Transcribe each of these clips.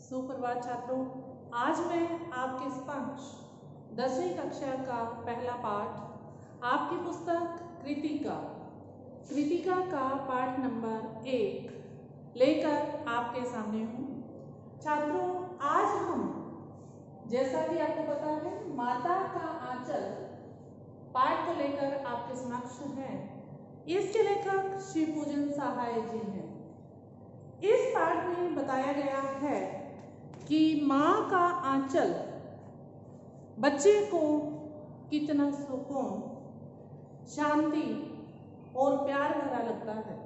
सुप्रभात छात्रों, आज मैं आपके समक्ष 10वीं कक्षा का पहला पाठ आपकी पुस्तक कृतिका का पाठ नंबर 1 लेकर आपके सामने हूँ। छात्रों, आज हम, जैसा कि आपको पता है, माता का आंचल पाठ को लेकर आपके समक्ष हैं। इसके लेखक शिवपूजन सहाय जी हैं। इस पाठ में बताया गया है कि माँ का आंचल बच्चे को कितना सुकून, शांति और प्यार भरा लगता है।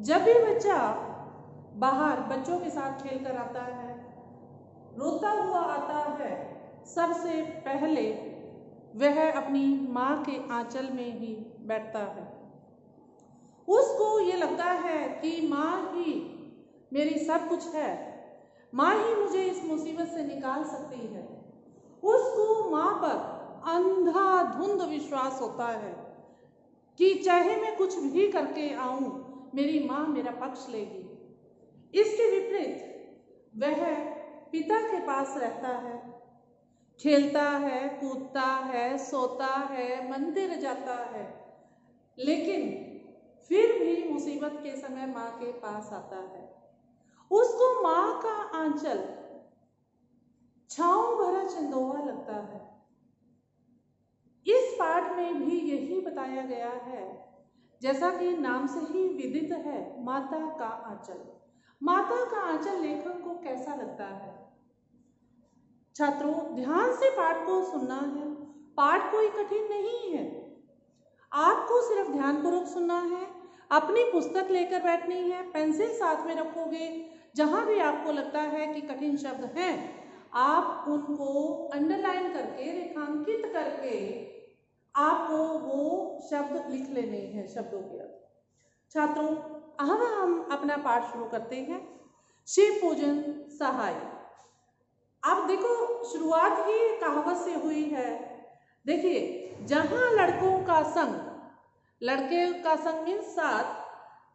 जब भी बच्चा बाहर बच्चों के साथ खेलकर आता है, रोता हुआ आता है, सबसे पहले वह अपनी माँ के आंचल में ही बैठता है। उसको ये लगता है कि माँ ही मेरी सब कुछ है, माँ ही मुझे इस मुसीबत से निकाल सकती है। उसको माँ पर अंधाधुंध विश्वास होता है कि चाहे मैं कुछ भी करके आऊं, मेरी माँ मेरा पक्ष लेगी। इसके विपरीत वह पिता के पास रहता है, खेलता है, कूदता है, सोता है, मंदिर जाता है, लेकिन फिर भी मुसीबत के समय माँ के पास आता है। उसको माँ का आंचल छांव भरा चंदोवा लगता है। इस पाठ में भी यही बताया गया है, जैसा कि नाम से ही विदित है, माता का आंचल। माता का आंचल लेखक को कैसा लगता है? छात्रों, ध्यान से पाठ को सुनना है। पाठ कोई कठिन नहीं है, आपको सिर्फ ध्यानपूर्वक सुनना है। अपनी पुस्तक लेकर बैठनी है, पेंसिल साथ में रखोगे। जहां भी आपको लगता है कि कठिन शब्द हैं, आप उनको अंडरलाइन करके, रेखांकित करके आपको वो शब्द लिख लेने हैं, शब्दों के अर्थ। छात्रों, अब हम अपना पाठ शुरू करते हैं। शिवपूजन सहाय। अब देखो, शुरुआत ही कहावत से हुई है। देखिए, जहां लड़कों का संग, लड़के का संग मीन्स साथ,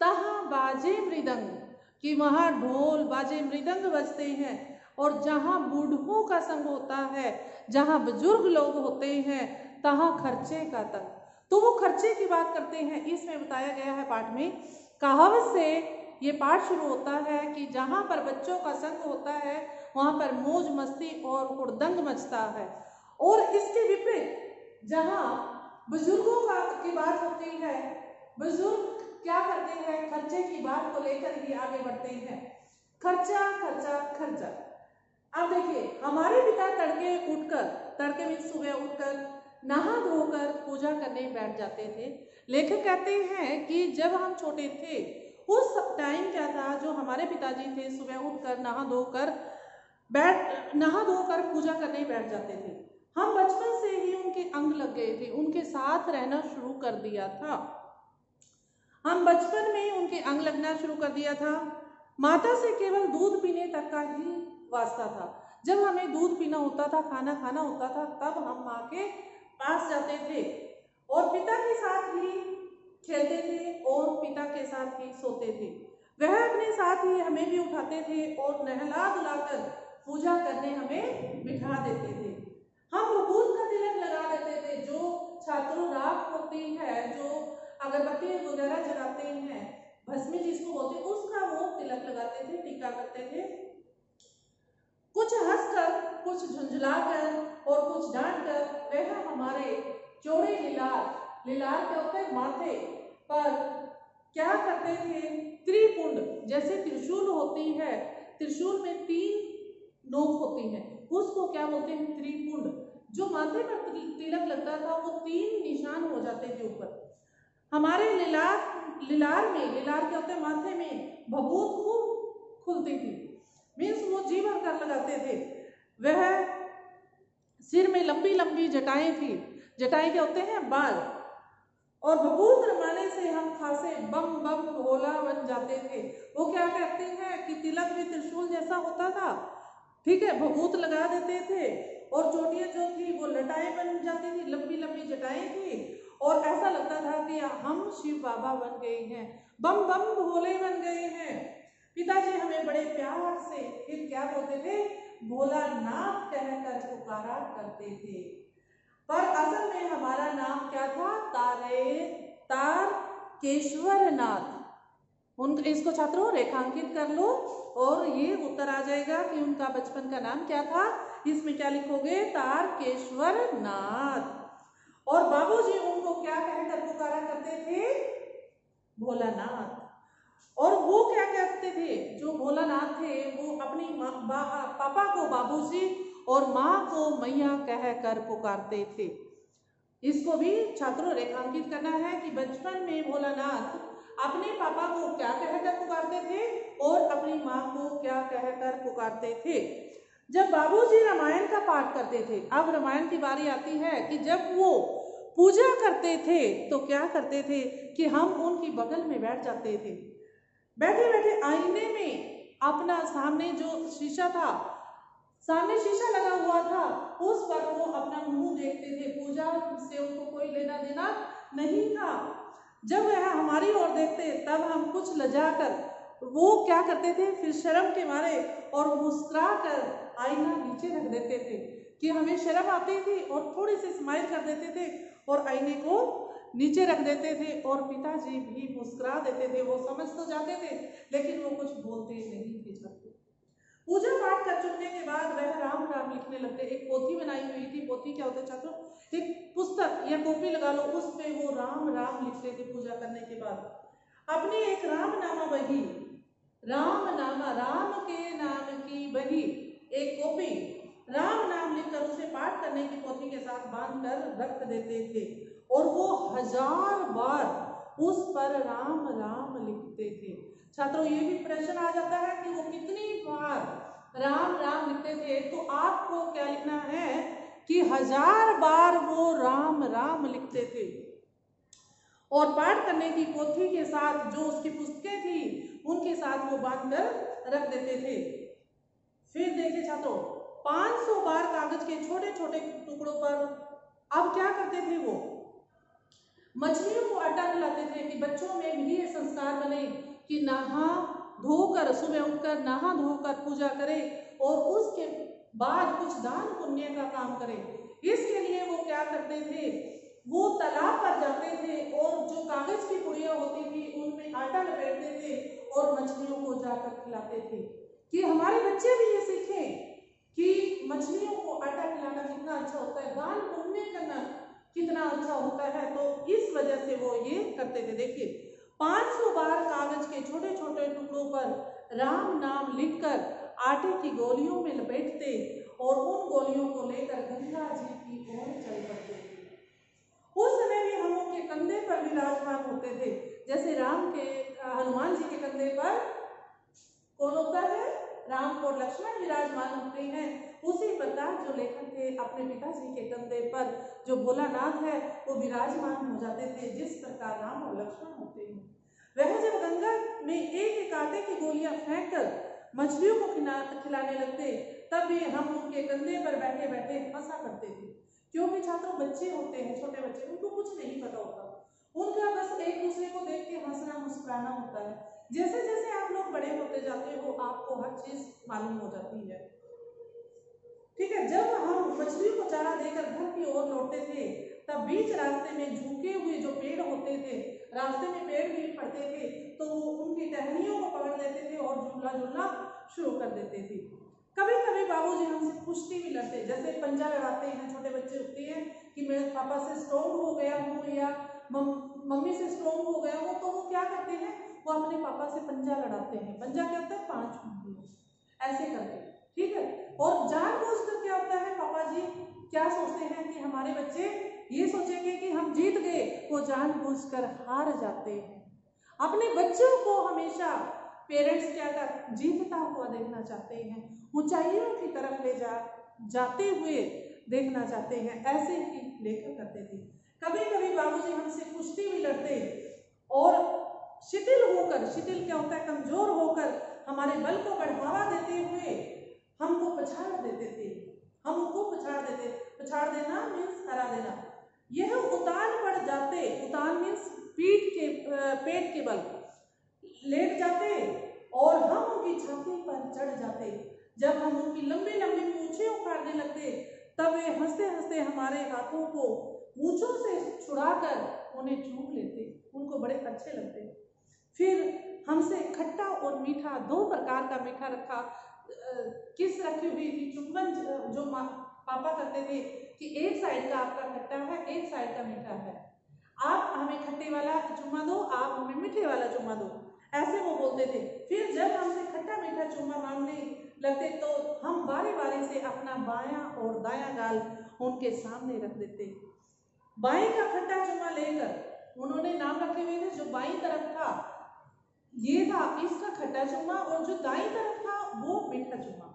तहां बाजे मृदंग, कि वहां ढोल बाजे मृदंग बजते हैं। और जहां बूढ़ों का संग होता है, जहां बुजुर्ग लोग होते हैं, तहां खर्चे का तंग। तो वो खर्चे की बात करते हैं। इसमें बताया गया है पाठ में, कहावत से ये पाठ शुरू होता है कि जहां पर बच्चों का संग होता है, वहां पर मौज मस्ती और हुड़दंग मचता है। और इसके विपरीत जहां बुजुर्गों की बात होती है, बुजुर्ग क्या करते हैं? खर्चे की बात को लेकर ही आगे बढ़ते हैं। खर्चा खर्चा खर्चा। अब देखिए, हमारे पिता तड़के में सुबह उठकर नहा धोकर पूजा करने बैठ जाते थे। लेखक कहते हैं कि जब हम छोटे थे, उस टाइम क्या था, जो हमारे पिताजी थे, सुबह उठकर नहा धोकर पूजा करने बैठ जाते थे। हम बचपन से ही उनके अंग लग गए थे, उनके साथ रहना शुरू कर दिया था। हम बचपन में उनके अंग लगना शुरू कर दिया था। माता से केवल दूध पीने तक का ही वास्ता था। जब हमें दूध पीना होता था, खाना खाना होता था, तब हम माँ के पास जाते थे और पिता के साथ ही खेलते थे और पिता के साथ ही सोते थे। वह अपने साथ ही हमें भी उठाते थे और नहला धुलाकर पूजा करने हमें बिठा देते थे। हम भभूत का तिलक लगा देते थे, जो छात्रों राख होती है, जो अगरबत्ती वगैरह जलाते हैं, भस्मी जिसको बोलते हैं, उसका वो तिलक लगाते थे, टीका करते थे। कुछ हंसकर, कुछ झुंझलाकर और कुछ डांटकर वह हमारे चौड़े लिलार के होते माथे पर क्या करते थे? त्रिपुंड, जैसे त्रिशूल होती है, त्रिशूल में 3 नोक होती हैं, उसको क्या बोलते हैं? त्रिपुंड। जो माथे पर तिलक लगता था, वो 3 निशान हो जाते थे ऊपर। हमारे लिलार के होते माथे में भभूत खूब खुलती थी, मीन्स वो जी भर कर लगाते थे। वह सिर में लंबी लंबी जटाएं थी, जटाएं के होते हैं बाल, और भभूत रमाने से हम खासे बम बम भोला बन जाते थे। वो क्या कहते हैं कि तिलक भी त्रिशूल जैसा होता था, ठीक है, भभूत लगा देते थे और चोटियां जो थी वो लटाएं बन जाती थी, लंबी लंबी जटाएं थी, और ऐसा लगता था कि हम शिव बाबा बन गए हैं, बम बम भोले बन गए हैं। पिताजी हमें बड़े प्यार से फिर क्या बोलते थे, भोलानाथ कहकर पुकारा करते थे। पर असल में हमारा नाम क्या था, तारकेश्वर नाथ। इसको छात्रों रेखांकित कर लो और ये उत्तर आ जाएगा कि उनका बचपन का नाम क्या था। इसमें क्या लिखोगे, तारकेश्वर नाथ। और बाबूजी उनको क्या कहकर पुकारा करते थे, भोलानाथ। और वो क्या कहते थे, जो भोलानाथ थे वो अपनी पापा को बाबूजी और माँ को मैया कहकर पुकारते थे। इसको भी छात्रों रेखांकित करना है कि बचपन में भोलानाथ अपने पापा को क्या कहकर पुकारते थे और अपनी माँ को क्या कहकर पुकारते थे। जब बाबूजी रामायण का पाठ करते थे, अब रामायण की बारी आती है कि जब वो पूजा करते थे तो क्या करते थे कि हम उनकी बगल में बैठ जाते थे। बैठे बैठे आईने में अपना सामने जो शीशा था, सामने शीशा लगा हुआ था, उस पर वो अपना मुंह देखते थे। पूजा से उनको कोई लेना देना नहीं था। जब वह हमारी ओर देखते तब हम कुछ लजाकर वो क्या करते थे, फिर शर्म के मारे और मुस्कुरा कर आईना नीचे रख देते थे कि हमें शर्म आती थी और थोड़ी सी स्माइल कर देते थे और आईने को नीचे रख देते थे और पिताजी भी मुस्कुरा देते थे। वो समझ तो जाते थे लेकिन वो कुछ बोलते नहीं थे। छात्रों पूजा पाठ कर चुकने के बाद वह राम राम लिखने लगते। एक पोथी बनाई हुई थी। पोथी क्या होता है छात्रों, एक पुस्तक या कॉपी लगा लो, उस पे वो राम राम लिखते थे पूजा करने के बाद। अपनी एक रामनामा बही, रामनामा राम के नाम की बही, एक कॉपी राम नाम लिखकर उसे पाठ करने की पोथी के साथ बांध कर रख देते थे और वो 1000 बार उस पर राम राम लिखते थे। छात्रों ये भी प्रश्न आ जाता है कि वो कितनी बार राम राम लिखते थे, तो आपको क्या लिखना है कि 1000 बार वो राम राम लिखते थे और पाठ करने की पोथी के साथ जो उसकी पुस्तकें थी उनके साथ वो बांध कर रख देते थे। फिर देखिए छात्रों 500 बार कागज के छोटे छोटे टुकड़ों पर अब क्या करते थे, वो मछलियों को आटा खिलाते थे कि बच्चों में भी ये संस्कार बने कि नहा धोकर, सुबह उठकर नहा धोकर पूजा करे और उसके बाद कुछ दान पुण्य का काम करे। इसके लिए वो क्या करते थे, वो तालाब पर जाते थे और जो कागज की पुड़िया होती थी उनमें आटा लपेटते थे और मछलियों को जाकर खिलाते थे कि हमारे बच्चे भी ये सीखें कि मछलियों को आटा खिलाना कितना अच्छा होता है, दान पुण्य करना कितना अच्छा होता है। तो इस वजह से वो ये करते थे। देखिए 500 बार कागज के छोटे छोटे टुकड़ों पर राम नाम लिखकर आटे की गोलियों में लपेटते और उन गोलियों को लेकर गंगा जी की ओर चल पड़ते थे। उस समय भी हम उनके कंधे पर विराजमान होते थे, जैसे राम के हनुमान जी के कंधे पर कौन होता है, राम और लक्ष्मण विराजमान होते हैं। उसी प्रकार जो लेखक थे अपने पिताजी के कंधे पर जो भोलानाथ है वो विराजमान हो जाते थे, जिस प्रकार राम और लक्ष्मण होते हैं। वह जब गंगा में एक एक आटे की गोलियां फेंक कर मछलियों को खिलाने लगते तब भी हम उनके कंधे पर बैठे बैठे हंसा करते थे, क्योंकि छात्रों बच्चे होते हैं, छोटे बच्चे, उनको कुछ नहीं पता होता, उनका बस एक दूसरे को देख के हंसना मुस्कुराना होता है। जैसे जैसे आप लोग बड़े होते जाते हो आपको हर चीज मालूम हो जाती है, ठीक है। जब हम मछलियों को चारा देकर घर की ओर लौटते थे तब बीच रास्ते में झुके हुए जो पेड़ होते थे, रास्ते में पेड़ भी पड़ते थे, तो वो उनकी टहनियों को पकड़ लेते थे और झूला झूलना शुरू कर देते थे। कभी कभी बाबूजी हमसे कुश्ती भी लड़ते, जैसे पंजा लड़ाते हैं, छोटे बच्चे होते हैं कि मैं पापा से स्ट्रॉन्ग हो गया हूँ या मम्मी से स्ट्रॉन्ग हो गया हूँ, तो वो क्या करते हैं, वो अपने पापा से पंजा लड़ाते हैं। पंजा क्या होता है, 5 उंगलियों ऐसे करके, ठीक है। और जानबूझकर क्या होता है, पापा जी क्या सोचते हैं कि हमारे बच्चे ये सोचेंगे कि हम जीत गए, वो जानबूझकर हार जाते हैं। अपने बच्चों को हमेशा पेरेंट्स क्या कर जीतता हुआ देखना चाहते हैं, ऊंचाइयों की तरफ ले जाते हुए देखना चाहते हैं, ऐसे ही लेकर करते थे। कभी कभी बाबूजी हमसे कुश्ती भी लड़ते और शिथिल होकर, शिथिल क्या होता है, कमजोर होकर हमारे बल को बढ़ावा देते हुए हमको पछाड़ देते थे, हमको पछाड़ देना मीन्स हरा देना। यह उतान पड़ जाते, उतान मीन्स पेट के बल लेट जाते और हम उनकी छाती पर चढ़ जाते। जब हम उनकी लंबी लंबी मूछें उखाड़ने लगते तब वे हंसते हंसते हमारे हाथों को मूछों से छुड़ाकर उन्हें चूम लेते, उनको बड़े अच्छे लगते। फिर हमसे खट्टा और मीठा, 2 प्रकार का मीठा रखा, किस रखी हुई थी, चुम्बन जो पापा करते थे कि एक साइड का आपका खट्टा है, एक साइड का मीठा है, आप हमें खट्टे वाला चुम्मा दो, आप हमें मीठे वाला चुम्मा दो, ऐसे वो बोलते थे। फिर जब हमसे खट्टा मीठा चुम्मा मांगने लगते तो हम बारी बारी से अपना बायां और दायां गाल उनके सामने रख देते। बाएं का खट्टा चुम्मा लेकर उन्होंने नाम रखे हुए थे, जो बाईं तरफ था ये था इसका खट्टा चुम्मा, और जो दाईं तरफ था वो मीठा चुम्मा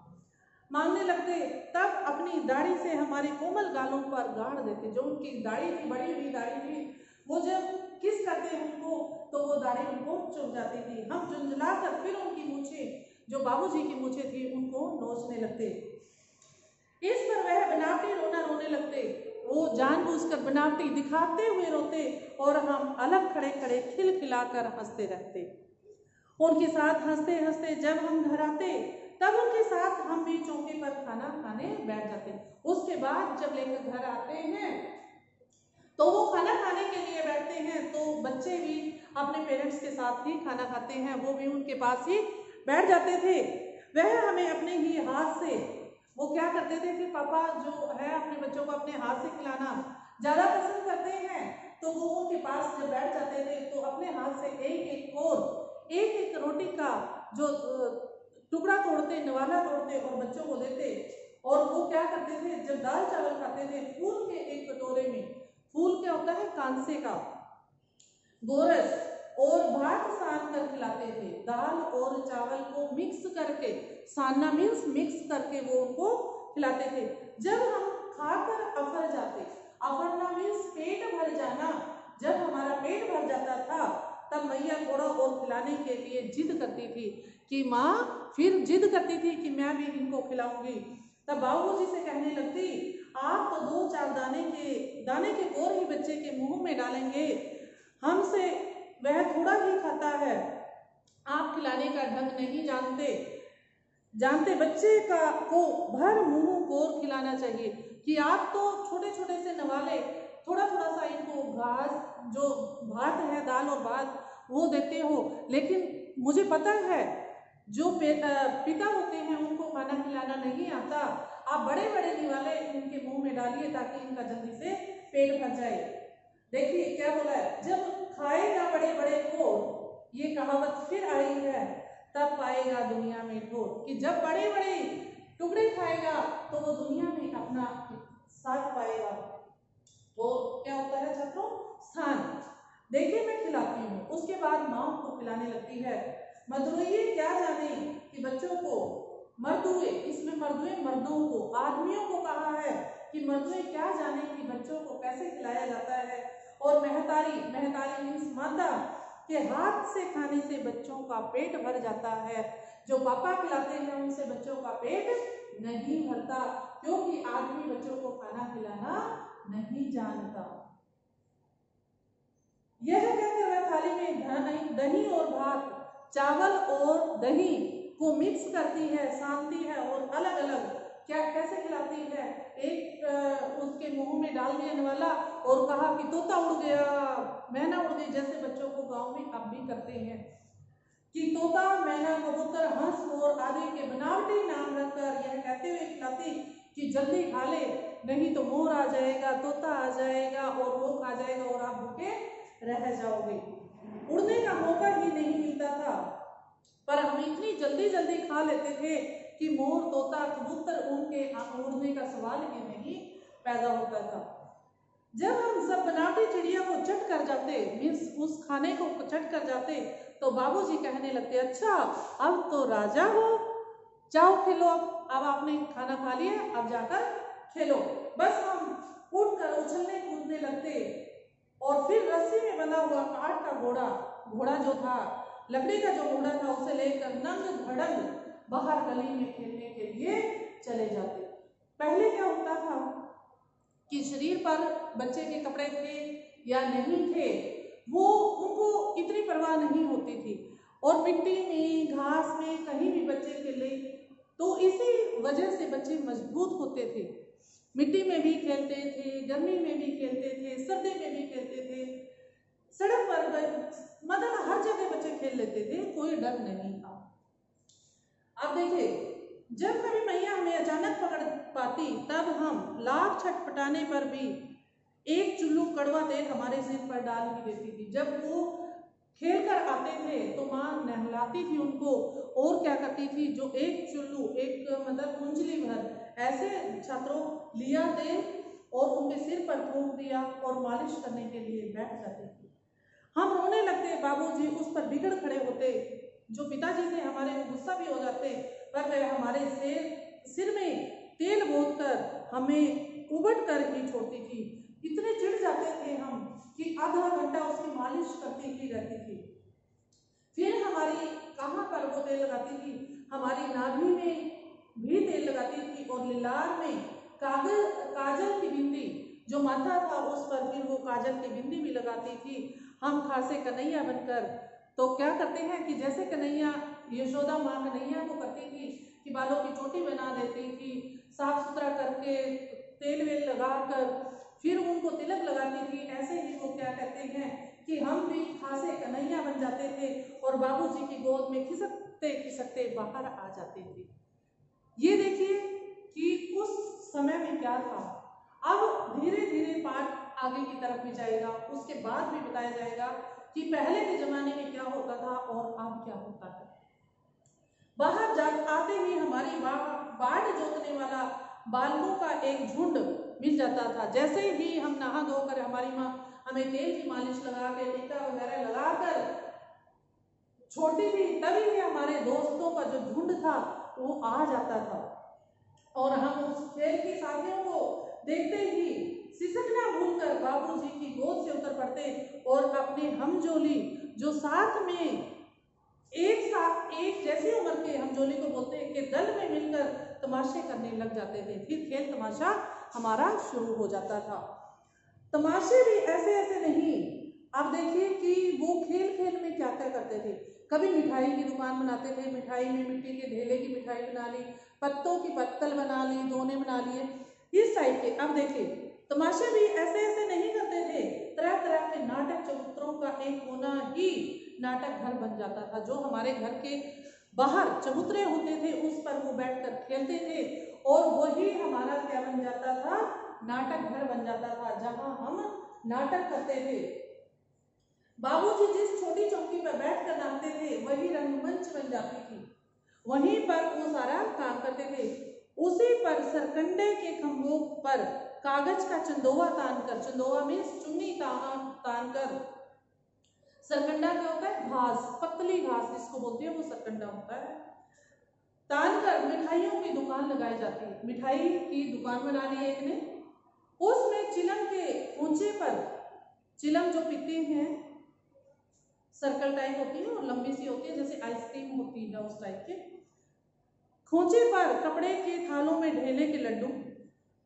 मांगने लगते। तब अपनी दाढ़ी से हमारे कोमल गालों पर गाड़ देते। जो उनकी दाढ़ी थी, बड़ी हुई दाढ़ी थी, वो जब किस करते उनको तो वो दाढ़ी उनको चुभ जाती थी। हम झुंझलाकर फिर उनकी मूछें, जो बाबूजी की मूछें थी, उनको नोचने लगते। इस पर वह बनावटी रोना रोने लगते, वो जानबूझकर बनावटी दिखाते हुए रोते और हम अलग खड़े खड़े खिलखिलाकर हंसते रहते। उनके साथ हंसते हंसते जब हम घर आते तब उनके साथ हम भी चौके पर खाना खाने बैठ जाते। उसके बाद जब लेकर घर आते हैं तो वो खाना खाने के लिए बैठते हैं तो बच्चे भी अपने पेरेंट्स के साथ ही खाना खाते हैं, वो भी उनके पास ही बैठ जाते थे। वह हमें अपने ही हाथ से, वो क्या करते थे कि पापा जो है अपने बच्चों को अपने हाथ से खिलाना ज़्यादा पसंद करते हैं, तो वो उनके पास जब बैठ जाते थे तो अपने हाथ से एक एक और एक एक रोटी का जो टुकड़ा तोड़ते, नवाला तोड़ते और बच्चों को देते। और वो क्या करते थे, जब दाल चावल खाते थे फूल के एक कटोरे में, फूल क्या होता है, कांसे का गोरस, और भात सान कर खिलाते थे। दाल और चावल को मिक्स करके, सानना मीन्स मिक्स करके वो उनको खिलाते थे। जब हम खाकर अफर जाते, अफरना मीन्स पेट भर जाना, जब हमारा पेट भर जाता था तब मैया थोड़ा और खिलाने के लिए जिद करती थी कि माँ, फिर जिद करती थी कि मैं भी इनको खिलाऊंगी। तब बाबूजी से कहने लगती, आप तो 2-4 दाने के कोर ही बच्चे के मुंह में डालेंगे, हमसे वह थोड़ा ही खाता है, आप खिलाने का ढंग नहीं जानते बच्चे को भर मुंह कोर खिलाना चाहिए, कि आप तो छोटे छोटे से नवाले थोड़ा थोड़ा सा इनको घास, जो भात है, दाल और भात वो देते हो, लेकिन मुझे पता है जो पिता होते हैं उनको खाना खिलाना नहीं आता, आप बड़े बड़े निवाले उनके मुंह में डालिए ताकि इनका जल्दी से पेट भर जाए। देखिए क्या बोला है, जब खाएगा बड़े बड़े को, ये कहावत फिर आई है, तब पाएगा दुनिया में ठोर, कि जब बड़े बड़े टुकड़े खाएगा तो वो दुनिया में अपना साथ पाएगा। तो क्या होता है छात्रों, स्थान। देखिए मैं खिलाती हूँ, उसके बाद माँ को खिलाने लगती है। मधुए क्या जाने कि बच्चों को, मर्दुए, इसमें मर्दुए मर्दों को, आदमियों को कहा है कि मर्दुए क्या जाने कि बच्चों को कैसे खिलाया जाता है। और महतारी, महतारी मीन्स माता के हाथ से खाने से बच्चों का पेट भर जाता है, जो पापा खिलाते हैं उनसे बच्चों का पेट नहीं भरता, क्योंकि आदमी बच्चों को खाना खिलाना नहीं जानता। यह कहकर वह थाली में दही और भात, चावल और दही को मिक्स करती है, सानती है और अलग अलग क्या कैसे खिलाती है, एक उसके मुंह में डाल दिया वाला और कहा कि तोता उड़ गया, मैना उड़ गई, जैसे बच्चों को गांव में अब भी करते हैं कि तोता, मैना, कबूतर, हंस, मोर आदि के बनावटी नाम रखकर यह कहते हुए खिलाती कि जल्दी खा ले, नहीं तो मोर आ जाएगा, तोता आ जाएगा और वो खा जाएगा और आप भूखे रह जाओगे। उड़ने का मौका ही नहीं मिलता था, पर हम इतनी जल्दी जल्दी खा लेते थे कि मोर, तोता, कबूतर उनके उड़ने का सवाल ही नहीं पैदा होता था। जब हम सब बनावटी चिड़िया को चट कर जाते, मीन्स उस खाने को चट कर जाते, तो बाबूजी कहने लगते, अच्छा अब तो राजा हो, जाओ खेलो, अब आपने खाना खा लिया, अब जाकर खेलो। बस हम उठकर उछलने कूदने लगते और फिर रस्सी में बंधा हुआ काठ का घोड़ा जो था, लकड़ी का जो घोड़ा था, उसे लेकर नंग धड़ंग बाहर गली में खेलने के लिए चले जाते। पहले क्या होता था कि शरीर पर बच्चे के कपड़े थे या नहीं थे, वो उनको इतनी परवाह नहीं होती थी, और मिट्टी में, घास में कहीं भी बच्चे खेले तो इसी वजह से बच्चे मजबूत होते थे। मिट्टी में भी खेलते थे, गर्मी में भी खेलते थे, सर्दी में भी खेलते थे, सड़क पर मतलब हर जगह बच्चे खेल लेते थे, कोई डर नहीं था। अब देखिए, जब कभी मैया हमें अचानक पकड़ पाती तब हम लाख छटपटाने पर भी एक चुल्लू कड़वा तेल हमारे सिर पर डाल ही देती थी। जब वो खेल कर आते थे तो माँ नहलाती थी उनको और क्या करती थी, जो एक चुल्लू, एक मतलब कुंजली भर ऐसे छात्रों लिया तेल और उनके सिर पर फूंक दिया और मालिश करने के लिए बैठ जाती थी। हम रोने लगते, बाबूजी उस पर बिगड़ खड़े होते, जो पिताजी थे हमारे गुस्सा भी हो जाते, पर वह हमारे सिर में तेल बोत कर हमें उबट कर ही छोड़ती थी। इतने चिढ़ जाते थे हम कि आधा घंटा उसकी मालिश करती ही रहती थी। फिर हमारी कहाँ पर वो तेल लगाती थी, हमारी नाभि में भी तेल लगाती थी और लिलार में काजल की बिंदी जो माथा था उस पर फिर वो काजल की बिंदी भी लगाती थी। हम खासे कन्हैया बनकर तो क्या करते हैं कि जैसे कन्हैया, यशोदा माँ कन्हैया को करती थी कि बालों की चोटी बना देती थी, साफ सुथरा करके तेल वेल लगाकर फिर उनको तिलक लगाती थी, ऐसे ही वो क्या कहते हैं कि हम भी खासे कन्हैया बन जाते थे और बाबूजी की गोद में खिसकते खिसकते बाहर आ जाते थे। ये देखिए कि उस समय में क्या था। अब धीरे धीरे पाठ आगे की तरफ भी जाएगा, उसके बाद भी बताया जाएगा कि पहले के जमाने में क्या होता था और अब क्या होता है। बाहर जा आते ही हमारी बाढ़ जोतने वाला बालकों का एक झुंड मिल जाता था। जैसे ही हम नहा धोकर हमारी माँ हमें तेल की मालिश लगा के, टीका वगैरह लगाकर छोड़ती थी, तभी भी हमारे दोस्तों का जो झुंड था वो आ जाता था और हम उस खेल के साथियों को देखते ही सिसकना भूलकर बाबूजी की गोद से उतर पड़ते और अपने हमजोली जो साथ में एक जैसी उम्र के हमजोली को बोलते हैं कि दल में मिलकर तमाशे करने लग जाते थे। फिर खेल तमाशा हमारा शुरू हो जाता था। तमाशे भी ऐसे ऐसे नहीं, आप देखिए कि वो खेल खेल में क्या क्या करते थे। कभी मिठाई की दुकान बनाते थे, मिठाई में मिट्टी के ढेले की मिठाई बना ली, पत्तों की पत्तल बना ली, दोने बना लिए, इस टाइप के। अब देखिए तमाशे भी ऐसे ऐसे नहीं करते थे, तरह तरह के नाटक चबूतरों का एक कोना ही नाटक घर बन जाता था। जो हमारे घर के बाहर चबूतरे होते थे उस पर वो बैठकर खेलते थे और वही हमारा क्या बन जाता था, नाटक घर बन जाता था, जहां हम नाटक करते थे। बाबूजी जिस छोटी चौकी पर बैठकर नाचते थे वही रंगमंच बन जाती थी, वहीं पर वो सारा काम करते थे। उसी पर सरकंडे के खंभों पर कागज का चंदोवा तानकर, चंदोवा मीन्स चुन्नी तानकर, सरकंडा क्या होता है, घास, पतली घास जिसको बोलते हैं वो सरकंडा होता है, तानकर मिठाइयों की दुकान लगाई जाती है। मिठाई की दुकान बना ली एक ने, उसमें चिलम के ऊंचे पर, चिलम जो पीते हैं सर्कल टाइप होती है और लंबी सी होती है जैसे आइसक्रीम होती है उस टाइप के, खोंचे पर कपड़े के थालों में ढेले के लड्डू,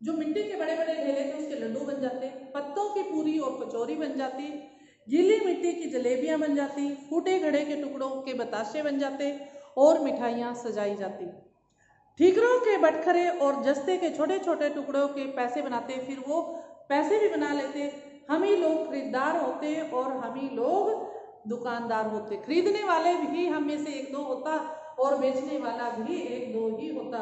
जो मिट्टी के बड़े बड़े ढेले थे उसके लड्डू बन जाते, पत्तों की पूरी और कचौरी बन जाती, गीली मिट्टी की जलेबियां बन जाती, फूटे घड़े के टुकड़ों के बताशे बन जाते और मिठाइयाँ सजाई जाती। ठीकरों के बटखरे और जस्ते के छोटे छोटे टुकड़ों के पैसे बनाते, फिर वो पैसे भी बना लेते। हम ही लोग खरीदार होते और हम ही लोग दुकानदार होते। खरीदने वाले भी हम में से एक दो होता और बेचने वाला भी एक दो ही होता।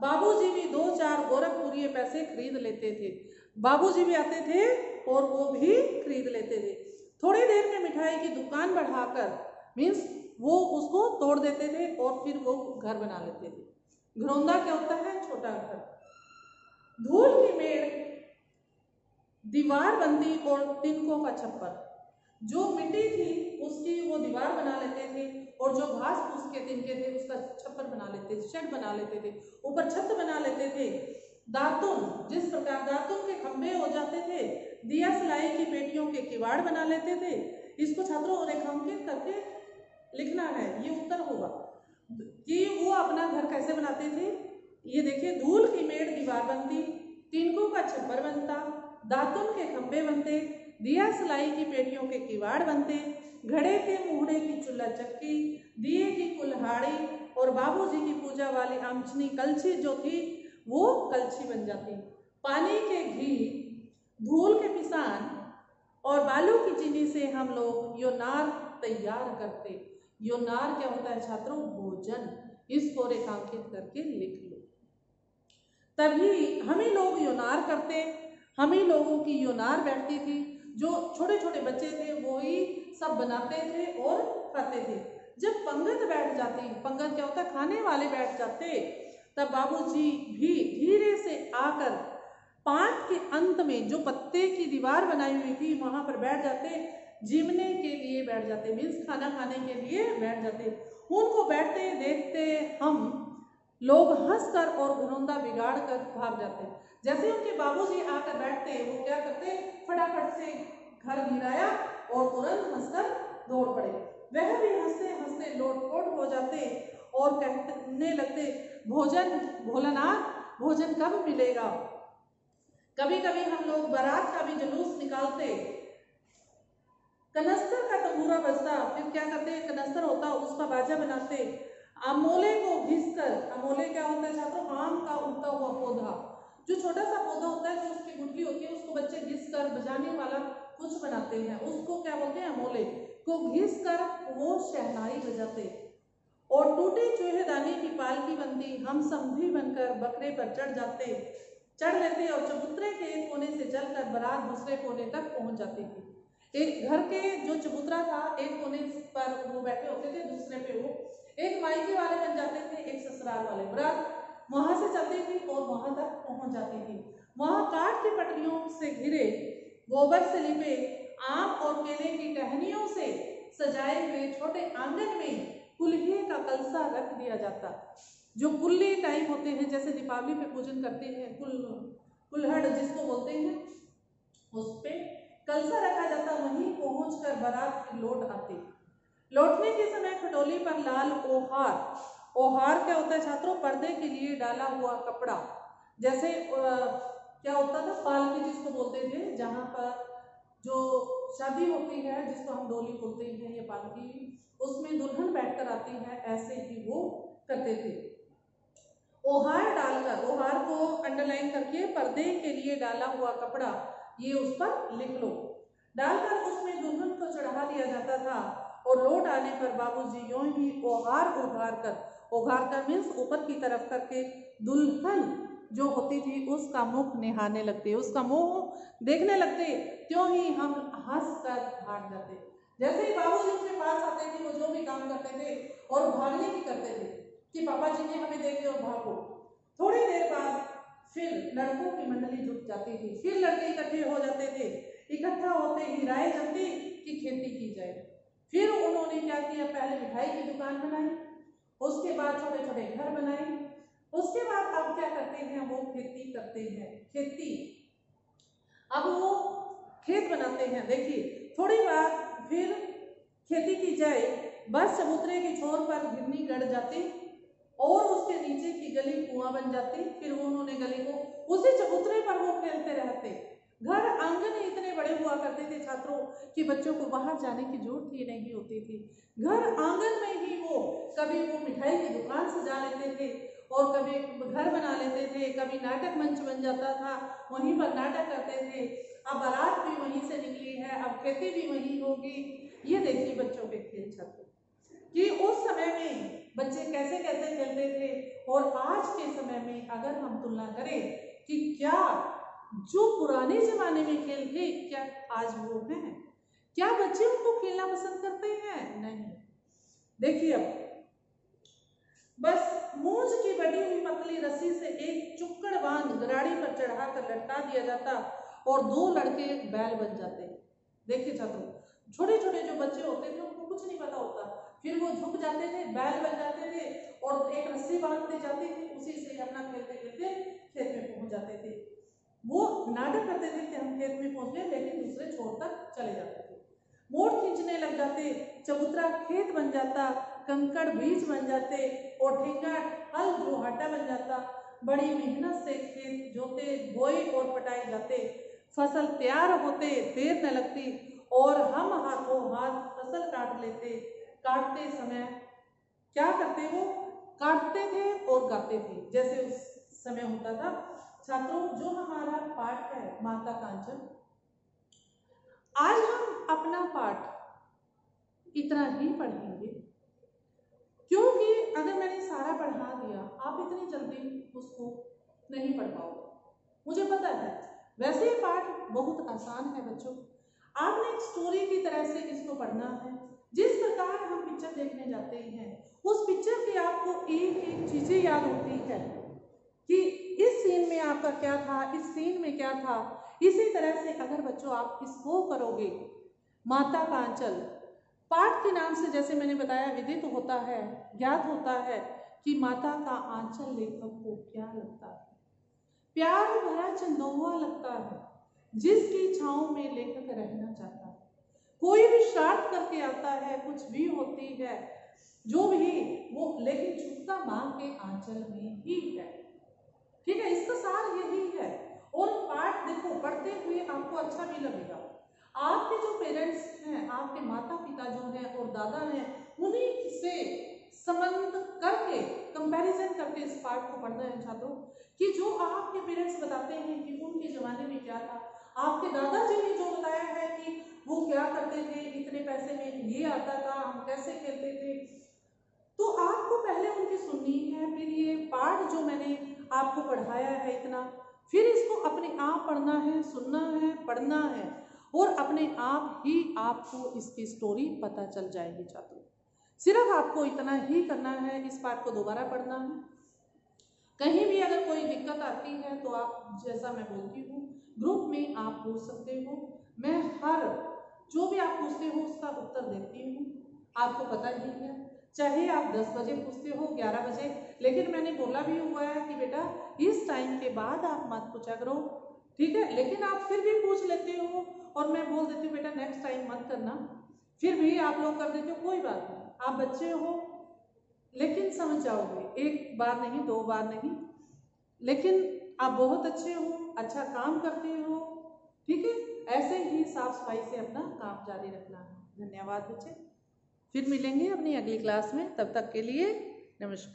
बाबूजी भी 2-4 गोरखपुरी पैसे खरीद लेते थे। बाबूजी भी आते थे और वो भी खरीद लेते थे। थोड़ी देर में मिठाई की दुकान बढ़ाकर मीन्स वो उसको तोड़ देते थे और फिर वो घर बना लेते थे। घरौंदा क्या होता है, छोटा घर। धूल की मेड़, दीवार बनती और तिनकों का छप्पर, जो मिट्टी थी उसकी वो दीवार बना लेते थे और जो घास फूस के तिनके थे उसका छप्पर बना लेते थे, शेड बना लेते थे, ऊपर छत बना लेते थे। दातुन, जिस प्रकार दातुन के खंभे हो जाते थे, दिया सिलाई की पेटियों के किवाड़ बना लेते थे। इसको छात्रों रेखांकित करके लिखना है, ये उत्तर होगा कि वो अपना घर कैसे बनाते थे। ये देखिए, धूल की मेड़ दीवार बनती, तिनकों का छप्पर बनता, दातुन के खंभे बनते, दिया सिलाई की पेटियों के किवाड़ बनते, घड़े के मुहड़े की चूल्हा चक्की, दिए की कुल्हाड़ी और बाबूजी की पूजा वाली आमचनी कलछी जो थी वो कलछी बन जाती। पानी के घी, धूल के पिसान और बालू की चीनी से हम लोग योनार तैयार करते। योनार क्या होता है छात्रों? भोजन। इसको रेखांकित करके लिख लो। तभी हम ही लोग योनार करते, हम ही लोगों की योनार बैठती थी। जो छोटे छोटे बच्चे थे वो ही सब बनाते थे और खाते थे। जब पंगत बैठ जाती, पंगत क्या होता है? खाने वाले बैठ जाते, तब बाबूजी भी धीरे से आकर पात के अंत में जो पत्ते की दीवार बनाई हुई थी वहां पर बैठ जाते, जीमने के लिए बैठ जाते, मीन्स खाना खाने के लिए बैठ जाते। उनको बैठते देखते हम लोग हंसकर और घरौंदा बिगाड़ कर भाग जाते। जैसे उनके बाबूजी आकर बैठते, वो क्या करते? फटाफट से घर गिराया और तुरंत हंसकर दौड़ पड़े। वह भी हंसते हंसते लोटपोट हो जाते और कहने लगते, भोजन भोलानाथ, भोजन कब मिलेगा? कभी कभी हम लोग बारात का भी जुलूस निकालते, कनस्तर का तंबूरा बजता, फिर क्या करते? कनस्तर होता उसका बाजा बनाते, अमोले को घिसकर, अमोले क्या होता है छात्रों? आम का उगता हुआ पौधा, जो छोटा सा पौधा होता है जो उसकी गुठली होती है उसको बच्चे घिसकर बजाने वाला कुछ बनाते हैं, उसको क्या बोलते हैं? अमोले को घिसकर वो शहनाई बजाते। और टूटे चूहेदानी की पालकी बनती, हम समधी बनकर बकरे पर चढ़ लेते और चबूतरे के एक कोने से चलकर बारात दूसरे कोने तक पहुंच जाती थी। एक घर के जो चबूतरा था एक कोने पर वो बैठे होते थे, दूसरे पे वो एक मायके वाले बन जाते थे, एक ससुराल वाले। बारात वहां से चलती थी और वहां तक पहुंच जाती थी। वहां काठ की पटरियों से घिरे, गोबर से लिपे, आम और केले की टहनियों से सजाए हुए छोटे आंगन में कुल्हे का कलसा रख दिया जाता। जो कुल्ले टाइप होते हैं, जैसे दीपावली पे पूजन करते हैं, कुल्हड़ जिसको बोलते हैं, उस पे कलसा रखा जाता। वहीं पहुंचकर बारात लौट आती। लौटने के समय खटोली पर लाल ओहार, ओहार क्या होता है छात्रों? पर्दे के लिए डाला हुआ कपड़ा। जैसे क्या होता था? पालकी जिसको बोलते थे, जहां पर जो शादी होती है जिसको हम डोली बोलते हैं या पालकी, उसमें दुल्हन बैठकर आती है, ऐसे ही वो करते थे। ओहार डालकर, ओहार को अंडरलाइन करके पर्दे के लिए डाला हुआ कपड़ा, ये उस पर लिख लो। डालकर उसमें दुल्हन को चढ़ा दिया जाता था और लौट आने पर बाबूजी यूं ही ओहार उघार कर मीन्स ऊपर की तरफ करके दुल्हन जो होती थी उसका मुख निहारने लगते, उसका मुंह देखने लगते। त्यों ही हम हंस कर भाग जाते। जैसे ही बाबूजी उसके पास आते थे, वो जो भी काम करते थे और भागने की करते थे कि पापा जी ने हमें देख लिया और भागो। थोड़ी देर बाद फिर लड़कों की मंडली जुट जाती थी, फिर लड़के इकट्ठे हो जाते थे। इकट्ठा होते ही राय जमती कि खेती की जाए। फिर उन्होंने क्या किया? पहले मिठाई की दुकान बनाई, उसके बाद छोटे छोटे घर बनाए, उसके बाद अब क्या करते हैं? वो खेती करते हैं। खेती, अब वो खेत बनाते हैं। देखिए थोड़ी बात फिर खेती की जाए, बस चबूतरे की छोर पर घिरनी गड़ जाती और उसके नीचे की गली कुआं बन जाती। फिर उन्होंने गली को उसी चबूतरे पर वो खेलते रहते। घर आंगन इतने बड़े हुआ करते थे छात्रों कि बच्चों को बाहर जाने की जरूरत ही नहीं होती थी। घर आंगन में ही वो कभी वो मिठाई की दुकान सजा लेते थे और कभी घर बना लेते थे, कभी नाटक मंच बन जाता था, वहीं पर नाटक करते थे। अब बारात भी वहीं से निकली है, अब खेती भी वहीं होगी। ये देखिए बच्चों के खेल छात्रों कि उस समय में बच्चे कैसे कैसे खेलते थे और आज के समय में अगर हम तुलना करें कि क्या जो पुराने जमाने में खेल थे क्या आज वो हैं? क्या बच्चे उनको खेलना पसंद करते हैं? नहीं। देखिए अब बस मूंज की बड़ी हुई पतली रस्सी से एक चुक्कड़ बांध गराड़ी पर चढ़ाकर लटका दिया जाता और दो लड़के बैल बन जाते। देखिए छात्रों, छोटे छोटे जो बच्चे होते थे उनको कुछ नहीं पता होता, फिर वो झुक जाते थे, बैल बन जाते थे और एक रस्सी बांध दी जाती थी, उसी से अपना खेलते खेलते खेत में पहुंच जाते थे। वो नाटक करते थे कि हम खेत में पहुंच गए, लेकिन दूसरे छोर तक चले जाते थे। मोड़ खींचने लग जाते, चबूतरा खेत बन जाता, कंकड़ बीज बन जाते और ठेंगा हल जोहाटा बन जाता। बड़ी मेहनत से खेत जोते, बोए और पटाए जाते। फसल तैयार होते देर न लगती और हम हाथों हाथ फसल काट लेते। काटते समय क्या करते, वो काटते थे और गाते थे, जैसे उस समय होता था। छात्रों, जो हमारा पाठ है माता कांचन, आज हम अपना पाठ इतना ही पढ़ेंगे, क्योंकि अगर मैंने सारा पढ़ा दिया आप इतनी जल्दी उसको नहीं पढ़ पाओगे, मुझे पता है। वैसे ये पाठ बहुत आसान है बच्चों, आपने एक स्टोरी की तरह से इसको पढ़ना है। जिस प्रकार हम पिक्चर देखने जाते हैं, उस पिक्चर की आपको एक एक चीजें याद होती है कि इस सीन में आपका क्या था, इस सीन में क्या था। इसी तरह से अगर बच्चों आप इसको करोगे, माता का आंचल पाठ के नाम से, जैसे मैंने बताया, विदित होता है, ज्ञात होता है कि माता का आंचल लेखक को क्या लगता है, प्यार भरा चंदोवा लगता है, जिसकी छांव में लेखक रहना चाहता है। कोई भी शरारत करके आता है, कुछ भी होती है, जो भी वो, लेकिन छुपता मां के आंचल में ही है। ठीक है, इसका सार यही है। और पाठ देखो पढ़ते हुए आपको अच्छा भी लगेगा। आपके जो पेरेंट्स हैं, आपके माता पिता जो हैं और दादा हैं, उन्हीं से संबंध करके, कंपैरिजन करके इस पाठ को पढ़ना है छात्रों, कि जो आपके पेरेंट्स बताते हैं कि उनके जमाने में क्या था, आपके दादाजी ने जो बताया है कि वो क्या करते थे, इतने पैसे में ये आता था, हम कैसे खेलते थे, तो आपको पहले उनकी सुननी है। फिर ये पाठ जो मैंने आपको पढ़ाया है इतना, फिर इसको अपने आप पढ़ना है, सुनना है, पढ़ना है, और अपने आप ही आपको इसकी स्टोरी पता चल जाएगी छात्रों। सिर्फ आपको इतना ही करना है, इस पाठ को दोबारा पढ़ना है। कहीं भी अगर कोई दिक्कत आती है तो आप, जैसा मैं बोलती हूँ, ग्रुप में आप पूछ सकते हो। मैं हर जो भी आप पूछते हो उसका उत्तर देती हूँ, आपको पता ही है। चाहे आप 10 बजे पूछते हो, 11 बजे, लेकिन मैंने बोला भी हुआ है कि बेटा इस टाइम के बाद आप मत पूछा करो, ठीक है। लेकिन आप फिर भी पूछ लेते हो और मैं बोल देती हूँ बेटा नेक्स्ट टाइम मत करना, फिर भी आप लोग कर देते हो, कोई बात नहीं, आप बच्चे हो, लेकिन समझ जाओगे। एक बार नहीं, 2 बार नहीं, लेकिन आप बहुत अच्छे हो, अच्छा काम करते हो, ठीक है। ऐसे ही साफ सफाई से अपना काम जारी रखना है। धन्यवाद बच्चे, फिर मिलेंगे अपनी अगली क्लास में, तब तक के लिए नमस्कार।